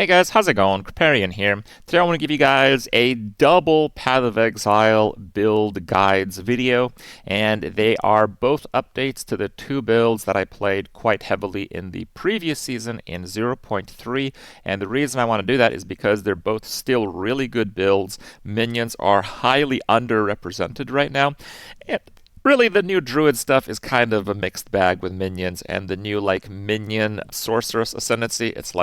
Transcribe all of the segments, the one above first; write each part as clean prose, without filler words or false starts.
Hey guys, how's it going? Kripparrian here. Today I want to give you guys a double Path of Exile build guides video, and they are both updates to the two builds that I played quite heavily in the previous season in 0.3, and the reason I want to do that is because they're both still really good builds. Minions are highly underrepresented right now, and really, the new Druid stuff is kind of a mixed bag with minions, and the new Minion Sorceress Ascendancy, it's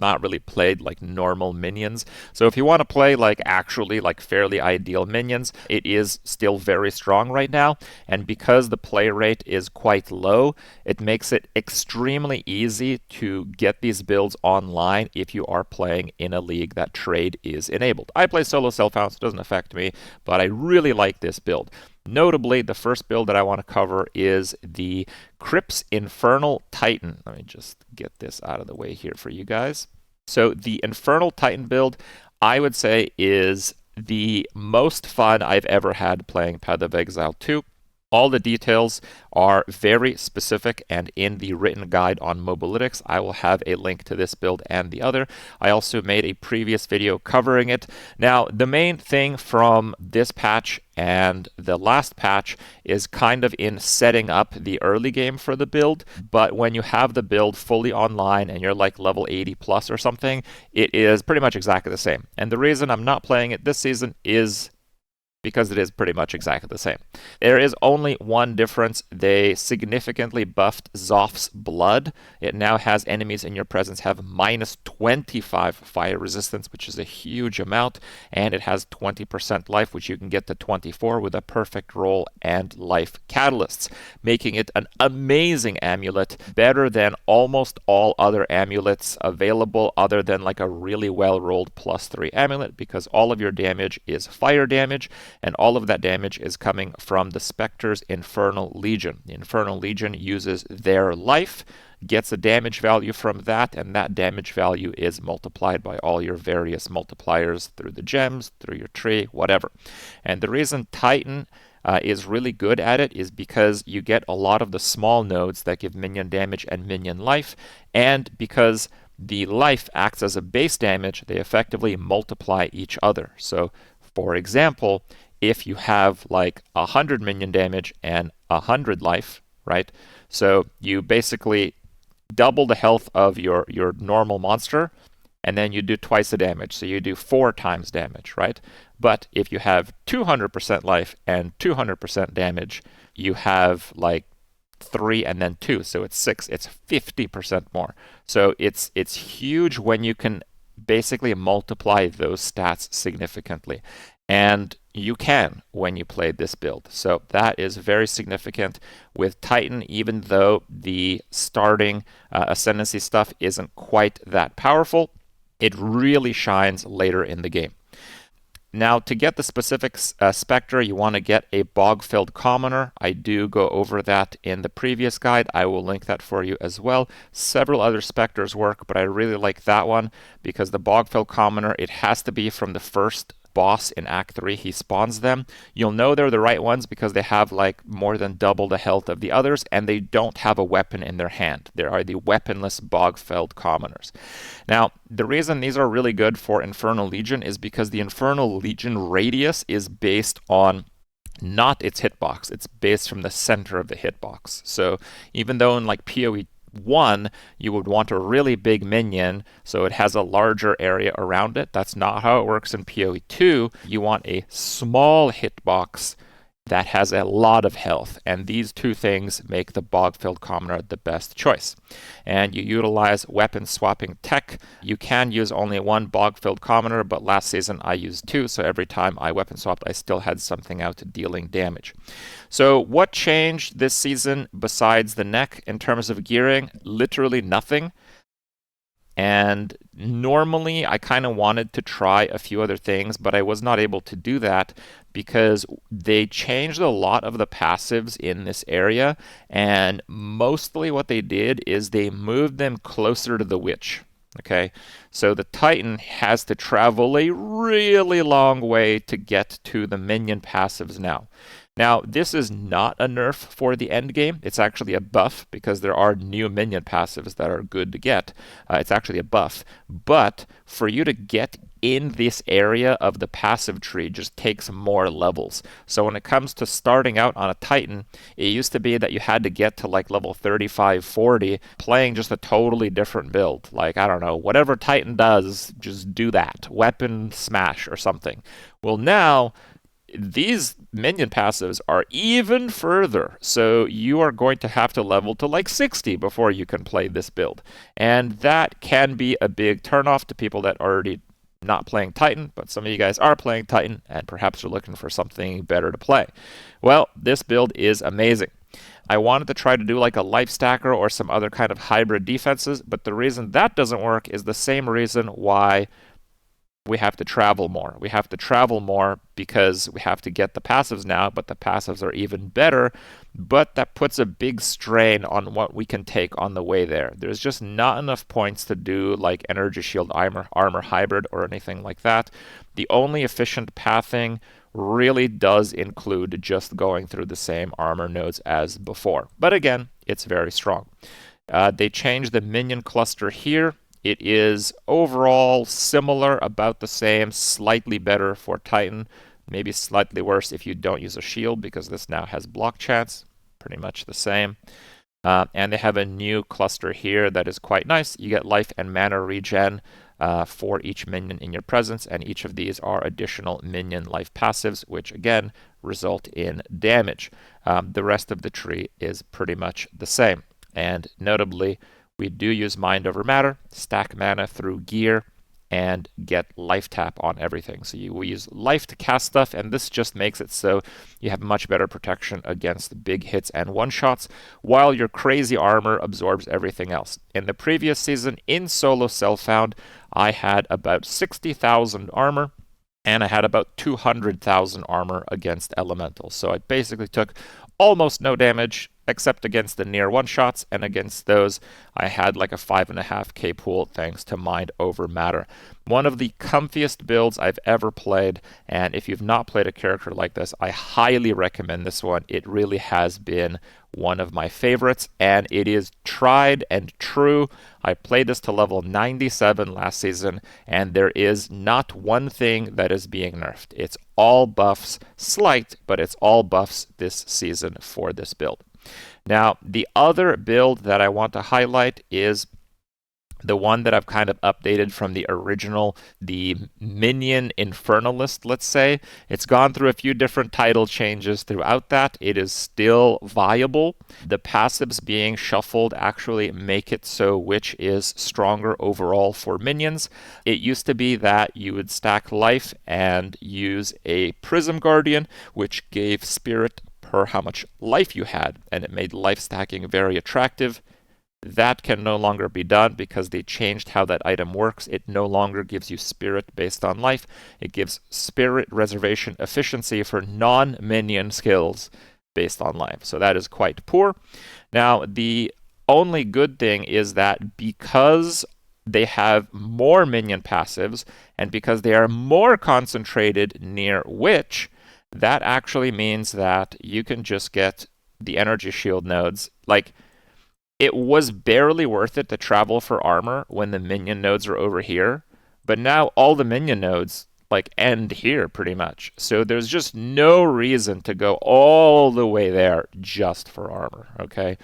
not really played like normal minions. So if you want to play actually fairly ideal minions, it is still very strong right now. And because the play rate is quite low, it makes it extremely easy to get these builds online if you are playing in a league that trade is enabled. I play solo self-found, so it doesn't affect me, but I really like this build. Notably, the first build that I want to cover is the Kripp's Infernal Titan. Let me just get this out of the way here for you guys. So the Infernal Titan build, I would say, is the most fun I've ever had playing Path of Exile 2. All the details are very specific, and in the written guide on Mobalytics, I will have a link to this build and the other. I also made a previous video covering it. Now, the main thing from this patch and the last patch is kind of in setting up the early game for the build, but when you have the build fully online and you're like level 80 plus or something, it is pretty much exactly the same. And the reason I'm not playing it this season is because it is pretty much exactly the same. There is only one difference. They significantly buffed Zoph's Blood. It now has enemies in your presence have minus 25 fire resistance, which is a huge amount, and it has 20% life, which you can get to 24 with a perfect roll and life catalysts, making it an amazing amulet, better than almost all other amulets available other than like a really well-rolled +3 amulet, because all of your damage is fire damage, and all of that damage is coming from the Spectre's Infernal Legion. The Infernal Legion uses their life, gets a damage value from that, and that damage value is multiplied by all your various multipliers through the gems, through your tree, whatever. And the reason Titan is really good at it is because you get a lot of the small nodes that give minion damage and minion life, and because the life acts as a base damage, they effectively multiply each other. So for example, if you have like 100 minion damage and 100 life, right? So you basically double the health of your normal monster, and then you do twice the damage. So you do 4 times damage, right? But if you have 200% life and 200% damage, you have like 3 and then 2. So it's 6. It's 50% more. So it's huge when you can basically multiply those stats significantly. And you can when you play this build. So that is very significant with Titan, even though the starting ascendancy stuff isn't quite that powerful. It really shines later in the game. Now, to get the specific Spectre, you want to get a Bog-filled Commoner. I do go over that in the previous guide. I will link that for you as well. Several other Spectres work, but I really like that one because the Bog-filled Commoner, it has to be from the first boss in Act 3. He spawns them. You'll know they're the right ones because they have like more than double the health of the others, and they don't have a weapon in their hand. They are the weaponless Bog-filled Commoners. Now, the reason these are really good for Infernal Legion is because the Infernal Legion radius is based on not its hitbox. It's based from the center of the hitbox. So even though in like PoE 1, you would want a really big minion, so it has a larger area around it. That's not how it works in PoE 2. You want a small hitbox that has a lot of health, and these two things make the Bog-filled Commoner the best choice. And you utilize weapon swapping tech. You can use only one Bog-filled Commoner, but last season I used 2, so every time I weapon swapped, I still had something out dealing damage. So what changed this season besides the neck in terms of gearing? Literally nothing. And normally I kind of wanted to try a few other things, but I was not able to do that because they changed a lot of the passives in this area, and mostly what they did is they moved them closer to the Witch. Okay, so the Titan has to travel a really long way to get to the minion passives now. Now, this is not a nerf for the end game. It's actually a buff because there are new minion passives that are good to get. It's actually a buff. But for you to get in this area of the passive tree just takes more levels. So when it comes to starting out on a Titan, it used to be that you had to get to like level 35, 40, playing just a totally different build. Like, I don't know, whatever Titan does, just do that. Weapon smash or something. Well, now these minion passives are even further, so you are going to have to level to like 60 before you can play this build. And that can be a big turnoff to people that are already not playing Titan, but some of you guys are playing Titan and perhaps are looking for something better to play. Well, this build is amazing. I wanted to try to do like a life stacker or some other kind of hybrid defenses, but the reason that doesn't work is the same reason why we have to travel more. We have to travel more because we have to get the passives now, but the passives are even better. But that puts a big strain on what we can take on the way there. There's just not enough points to do like energy shield armor hybrid or anything like that. The only efficient pathing really does include just going through the same armor nodes as before. But again, it's very strong. They changed the minion cluster here. It is overall similar, about the same, slightly better for Titan, maybe slightly worse if you don't use a shield because this now has block chance, pretty much the same. And they have a new cluster here that is quite nice. You get life and mana regen for each minion in your presence, and each of these are additional minion life passives, which again result in damage. The rest of the tree is pretty much the same, and notably, we do use Mind Over Matter, stack mana through gear, and get life tap on everything. So we use life to cast stuff, and this just makes it so you have much better protection against big hits and one-shots, while your crazy armor absorbs everything else. In the previous season, in solo self-found, I had about 60,000 armor, and I had about 200,000 armor against elementals. So I basically took almost no damage, except against the near one-shots, and against those, I had like a 5.5k pool thanks to Mind Over Matter. One of the comfiest builds I've ever played, and if you've not played a character like this, I highly recommend this one. It really has been one of my favorites, and it is tried and true. I played this to level 97 last season, and there is not one thing that is being nerfed. It's all buffs, slight, but it's all buffs this season for this build. Now, the other build that I want to highlight is the one that I've kind of updated from the original, the Minion Infernalist, let's say. It's gone through a few different title changes throughout that. It is still viable. The passives being shuffled actually make it so which is stronger overall for minions. It used to be that you would stack life and use a Prism Guardian, which gave spirit per how much life you had, and it made life stacking very attractive. That can no longer be done because they changed how that item works. It no longer gives you spirit based on life. It gives spirit reservation efficiency for non-minion skills based on life. So that is quite poor. Now, the only good thing is that because they have more minion passives and because they are more concentrated near Witch, that actually means that you can just get the energy shield nodes. Like, it was barely worth it to travel for armor when the minion nodes are over here, but now all the minion nodes like end here pretty much. So there's just no reason to go all the way there just for armor, okay?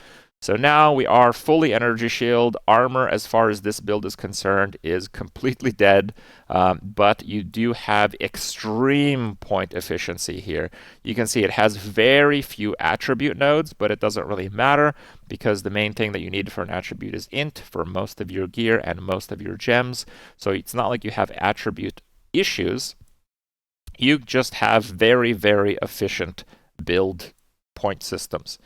So now we are fully energy shield. Armor, as far as this build is concerned, is completely dead, but you do have extreme point efficiency here. You can see it has very few attribute nodes, but it doesn't really matter because the main thing that you need for an attribute is int for most of your gear and most of your gems. So it's not like you have attribute issues. You just have very, very efficient build point systems.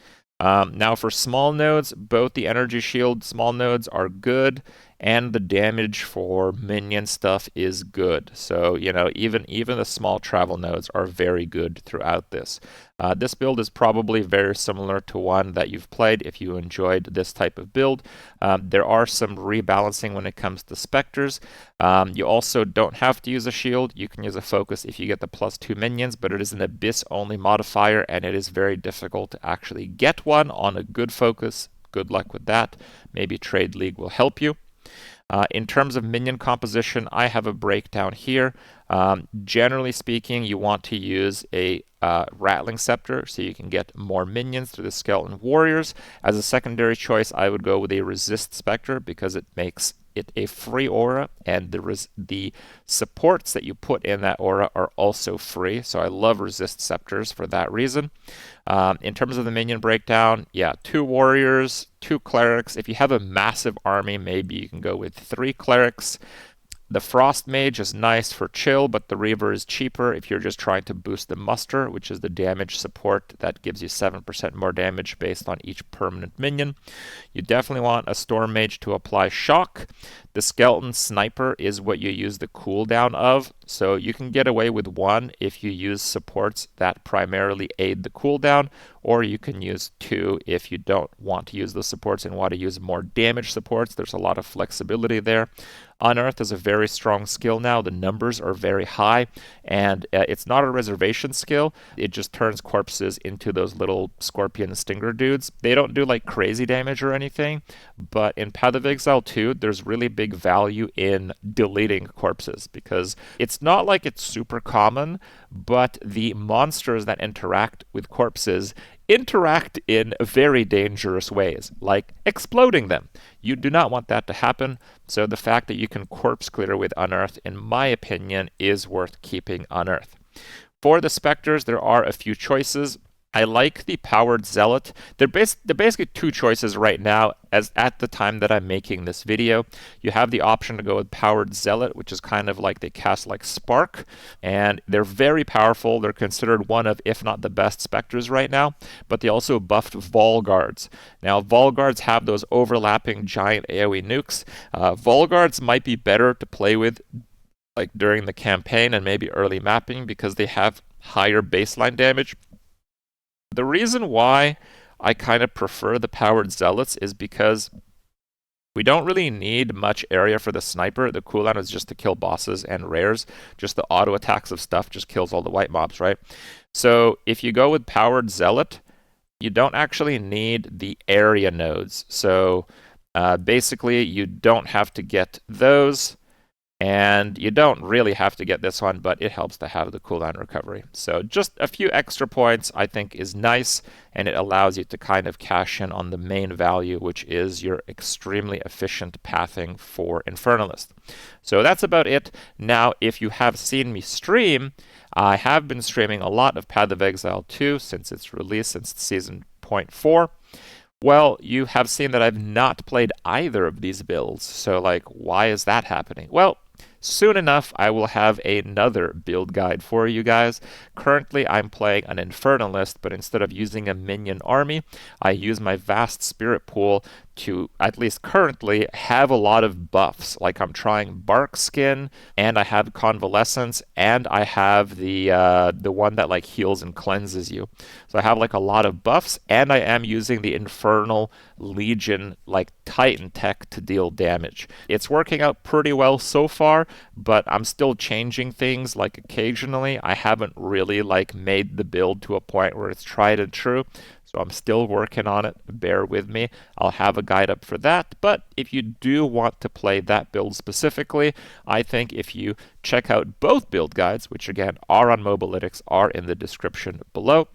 Now for small nodes, both the energy shield small nodes are good, and the damage for minion stuff is good. So, you know, even the small travel nodes are very good throughout this. This build is probably very similar to one that you've played if you enjoyed this type of build. There are some rebalancing when it comes to Spectres. You also don't have to use a shield. You can use a focus if you get the +2 minions, but it is an Abyss-only modifier, and it is very difficult to actually get one on a good focus. Good luck with that. Maybe Trade League will help you. In terms of minion composition, I have a breakdown here. Generally speaking, you want to use a Rattling Scepter so you can get more minions through the Skeleton Warriors. As a secondary choice, I would go with a Resist Spectre because it makes it a free aura, and the supports that you put in that aura are also free. So I love Resist Scepters for that reason. In terms of the minion breakdown, yeah, 2 warriors, 2 clerics. If you have a massive army, maybe you can go with 3 clerics. The Frost Mage is nice for chill, but the Reaver is cheaper if you're just trying to boost the muster, which is the damage support that gives you 7% more damage based on each permanent minion. You definitely want a Storm Mage to apply shock. The Skeleton Sniper is what you use the cooldown of, so you can get away with 1 if you use supports that primarily aid the cooldown, or you can use 2 if you don't want to use the supports and want to use more damage supports. There's a lot of flexibility there. Unearth is a very strong skill now. The numbers are very high, and it's not a reservation skill. It just turns corpses into those little scorpion stinger dudes. They don't do like crazy damage or anything, but in Path of Exile 2, there's really big value in deleting corpses because it's not like it's super common, but the monsters that interact with corpses interact in very dangerous ways, like exploding them. You do not want that to happen, so the fact that you can corpse clear with Unearth, in my opinion, is worth keeping Unearth. For the Spectres, there are a few choices. I like the Powered Zealot. They're basically 2 choices right now, as at the time that I'm making this video. You have the option to go with Powered Zealot, which is kind of like they cast like Spark, and they're very powerful. They're considered one of, if not the best Spectres right now, but they also buffed Vol Guards. Now, Vol Guards have those overlapping giant AoE nukes. Vol Guards might be better to play with like during the campaign and maybe early mapping because they have higher baseline damage. The reason why I kind of prefer the Powered Zealots is because we don't really need much area for the sniper. The cooldown is just to kill bosses and rares. Just the auto attacks of stuff just kills all the white mobs, right? So if you go with Powered Zealot, you don't actually need the area nodes. So basically, you don't have to get those. And you don't really have to get this one, but it helps to have the cooldown recovery. So just a few extra points I think is nice, and it allows you to kind of cash in on the main value, which is your extremely efficient pathing for Infernalist. So that's about it. Now, if you have seen me stream, I have been streaming a lot of Path of Exile 2 since its release, since Season 0.4. Well, you have seen that I've not played either of these builds, so like, why is that happening? Well, soon enough, I will have another build guide for you guys. Currently, I'm playing an Infernalist, but instead of using a minion army, I use my vast spirit pool to, at least currently, have a lot of buffs. Like I'm trying Bark Skin, and I have Convalescence, and I have the one that like heals and cleanses you. So I have like a lot of buffs, and I am using the Infernal Legion like Titan tech to deal damage. It's working out pretty well so far, but I'm still changing things like occasionally. I haven't really like made the build to a point where it's tried and true. So I'm still working on it. Bear with me. I'll have a guide up for that. But if you do want to play that build specifically, I think if you check out both build guides, which again are on Mobalytics, are in the description below,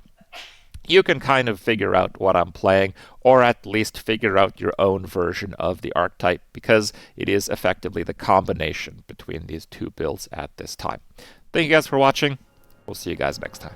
you can kind of figure out what I'm playing, or at least figure out your own version of the archetype, because it is effectively the combination between these 2 builds at this time. Thank you guys for watching. We'll see you guys next time.